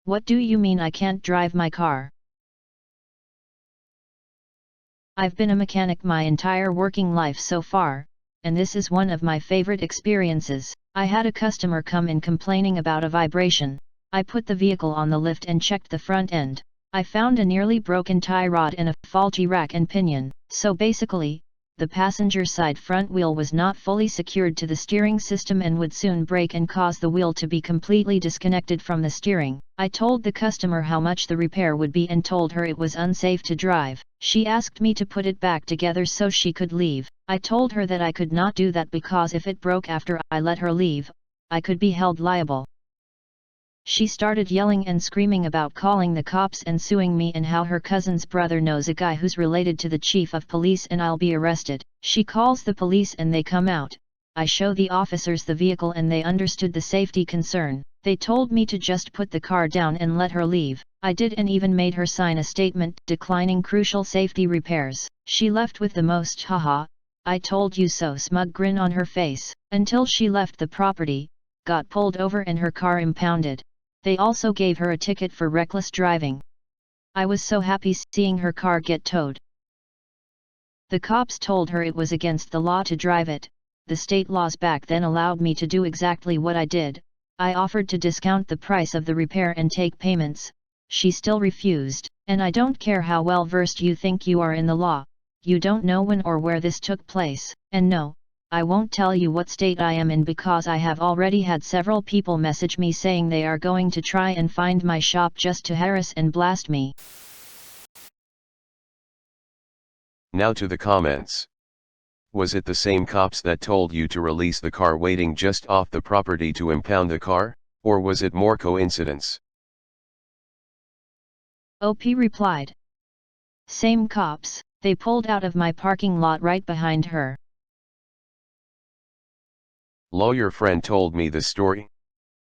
What do you mean I can't drive my car? I've been a mechanic my entire working life so far, and this is one of my favorite experiences. I had a customer come in complaining about a vibration. I put the vehicle on the lift and checked the front end. I found a nearly broken tie rod and a faulty rack and pinion. So basically, the passenger side front wheel was not fully secured to the steering system and would soon break and cause the wheel to be completely disconnected from the steering. I told the customer how much the repair would be and told her it was unsafe to drive. She asked me to put it back together so she could leave. I told her that I could not do that because if it broke after I let her leave, I could be held liable. She started yelling and screaming about calling the cops and suing me and how her cousin's brother knows a guy who's related to the chief of police and I'll be arrested. She calls the police and they come out. I show the officers the vehicle and they understood the safety concern. They told me to just put the car down and let her leave. I did and even made her sign a statement declining crucial safety repairs. She left with the most haha, I told you so smug grin on her face, until she left the property, got pulled over and her car impounded. They also gave her a ticket for reckless driving. I was so happy seeing her car get towed. The cops told her it was against the law to drive it. The state laws back then allowed me to do exactly what I did. I offered to discount the price of the repair and take payments. She still refused. And I don't care how well versed you think you are in the law. You don't know when or where this took place. And no, I won't tell you what state I am in because I have already had several people message me saying they are going to try and find my shop just to harass and blast me. Now to the comments. Was it the same cops that told you to release the car waiting just off the property to impound the car, or was it more coincidence? OP replied. Same cops, they pulled out of my parking lot right behind her. Lawyer friend told me the story.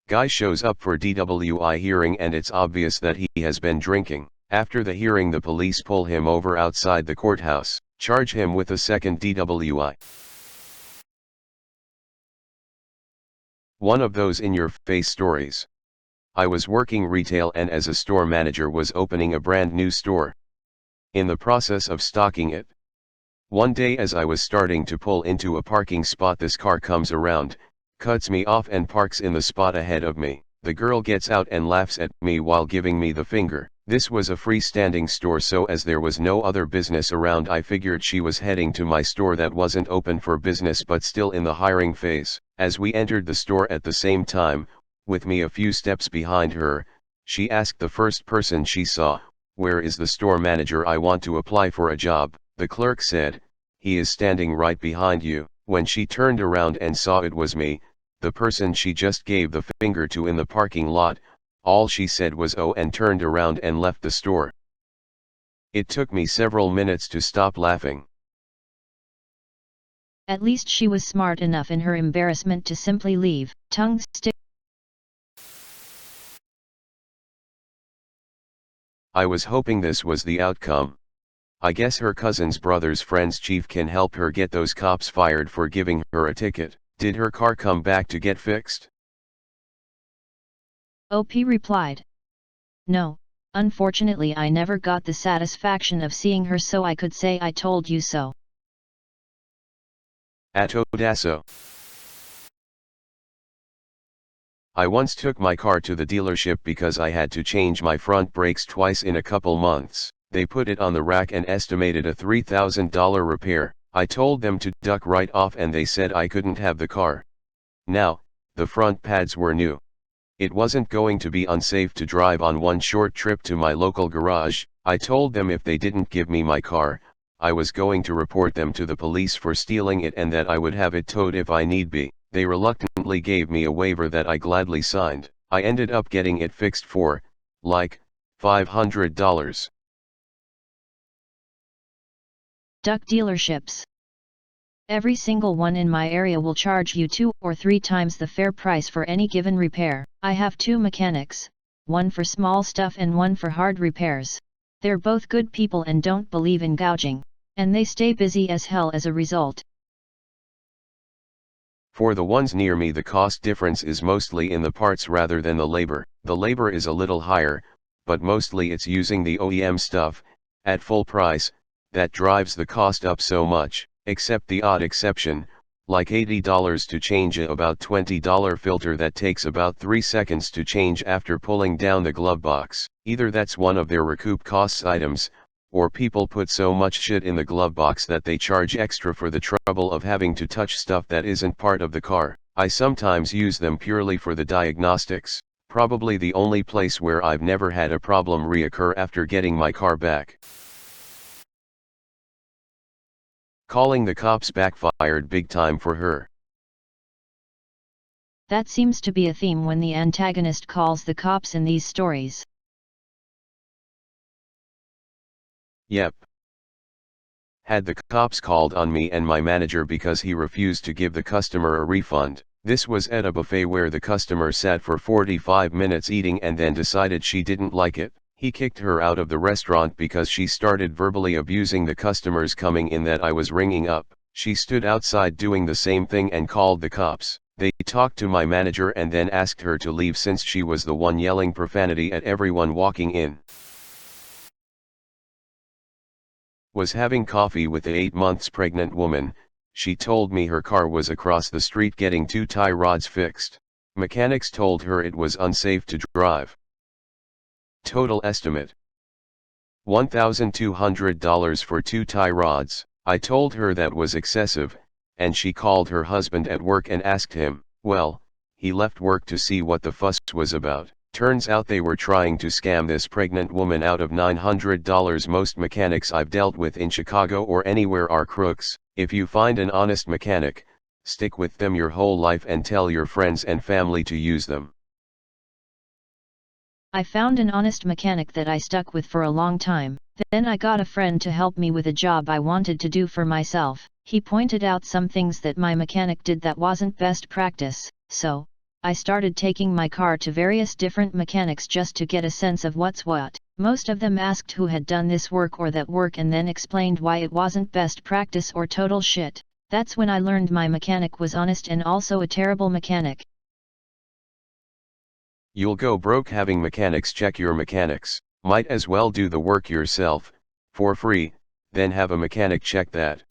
Guy shows up for DWI hearing and it's obvious that he has been drinking. After the hearing the police pull him over outside the courthouse, charge him with a second DWI. One of those in-your-face stories. I was working retail and as a store manager was opening a brand new store. In the process of stocking it. One day as I was starting to pull into a parking spot this car comes around, cuts me off and parks in the spot ahead of me. The girl gets out and laughs at me while giving me the finger. This was a freestanding store so as there was no other business around I figured she was heading to my store that wasn't open for business but still in the hiring phase. As we entered the store at the same time, with me a few steps behind her, she asked the first person she saw, "Where is the store manager? I want to apply for a job." The clerk said, "He is standing right behind you." When she turned around and saw it was me, the person she just gave the finger to in the parking lot, all she said was "oh" and turned around and left the store. It took me several minutes to stop laughing. At least she was smart enough in her embarrassment to simply leave. Tongue stick. I was hoping this was the outcome. I guess her cousin's brother's friend's chief can help her get those cops fired for giving her a ticket. Did her car come back to get fixed? OP replied. No, unfortunately I never got the satisfaction of seeing her so I could say I told you so. Atodasso. I once took my car to the dealership because I had to change my front brakes twice in a couple months. They put it on the rack and estimated a $3,000 repair. I told them to duck right off and they said I couldn't have the car. Now, the front pads were new. It wasn't going to be unsafe to drive on one short trip to my local garage. I told them if they didn't give me my car, I was going to report them to the police for stealing it and that I would have it towed if I need be. They reluctantly gave me a waiver that I gladly signed. I ended up getting it fixed for, like, $500. Duck dealerships. Every single one in my area will charge you 2 or 3 times the fair price for any given repair. I have 2 mechanics, one for small stuff and one for hard repairs. They're both good people and don't believe in gouging, and they stay busy as hell as a result. For the ones near me, the cost difference is mostly in the parts rather than the labor. The labor is a little higher, but mostly it's using the OEM stuff, at full price, that drives the cost up so much, except the odd exception, like $80 to change a about $20 filter that takes about 3 seconds to change after pulling down the glove box. Either that's one of their recoup costs items, or people put so much shit in the glove box that they charge extra for the trouble of having to touch stuff that isn't part of the car. I sometimes use them purely for the diagnostics, probably the only place where I've never had a problem reoccur after getting my car back. Calling the cops backfired big time for her. That seems to be a theme when the antagonist calls the cops in these stories. Yep. Had the cops called on me and my manager because he refused to give the customer a refund. This was at a buffet where the customer sat for 45 minutes eating and then decided she didn't like it. He kicked her out of the restaurant because she started verbally abusing the customers coming in that I was ringing up. She stood outside doing the same thing and called the cops. They talked to my manager and then asked her to leave since she was the one yelling profanity at everyone walking in. Was having coffee with a 8 months pregnant woman. She told me her car was across the street getting 2 tie rods fixed. Mechanics told her it was unsafe to drive. Total estimate: $1,200 for 2 tie rods. I told her that was excessive, and she called her husband at work and asked him. Well, he left work to see what the fuss was about. Turns out they were trying to scam this pregnant woman out of $900. Most mechanics I've dealt with in Chicago or anywhere are crooks. If you find an honest mechanic, stick with them your whole life and tell your friends and family to use them. I found an honest mechanic that I stuck with for a long time. Then I got a friend to help me with a job I wanted to do for myself. He pointed out some things that my mechanic did that wasn't best practice, so I started taking my car to various different mechanics just to get a sense of what's what. Most of them asked who had done this work or that work and then explained why it wasn't best practice or total shit. That's when I learned my mechanic was honest and also a terrible mechanic. You'll go broke having mechanics check your mechanics. Might as well do the work yourself, for free, then have a mechanic check that.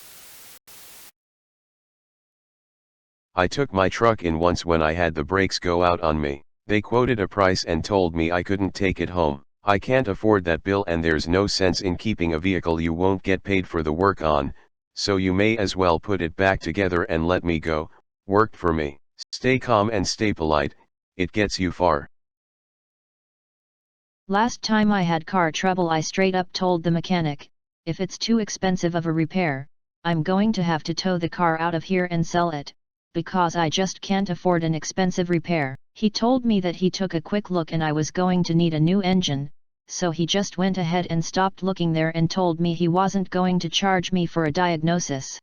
I took my truck in once when I had the brakes go out on me. They quoted a price and told me I couldn't take it home. I can't afford that bill and there's no sense in keeping a vehicle you won't get paid for the work on, so you may as well put it back together and let me go. Worked for me. Stay calm and stay polite, it gets you far. Last time I had car trouble I straight up told the mechanic, if it's too expensive of a repair, I'm going to have to tow the car out of here and sell it, because I just can't afford an expensive repair. He told me that he took a quick look and I was going to need a new engine, so he just went ahead and stopped looking there and told me he wasn't going to charge me for a diagnosis.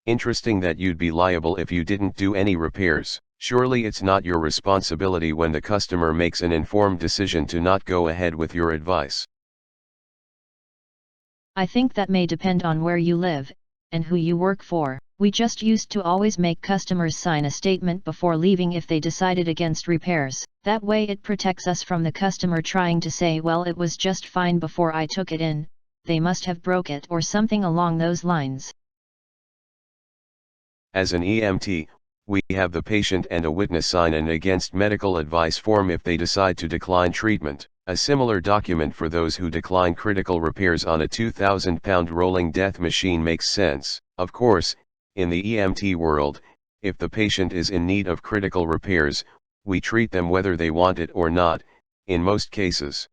Interesting that you'd be liable if you didn't do any repairs. Surely it's not your responsibility when the customer makes an informed decision to not go ahead with your advice. I think that may depend on where you live, and who you work for. We just used to always make customers sign a statement before leaving if they decided against repairs. That way it protects us from the customer trying to say, well, it was just fine before I took it in, they must have broke it or something along those lines. As an EMT, we have the patient and a witness sign an against medical advice form if they decide to decline treatment. A similar document for those who decline critical repairs on a 2,000-pound rolling death machine makes sense. Of course, in the EMT world, if the patient is in need of critical repairs, we treat them whether they want it or not, in most cases.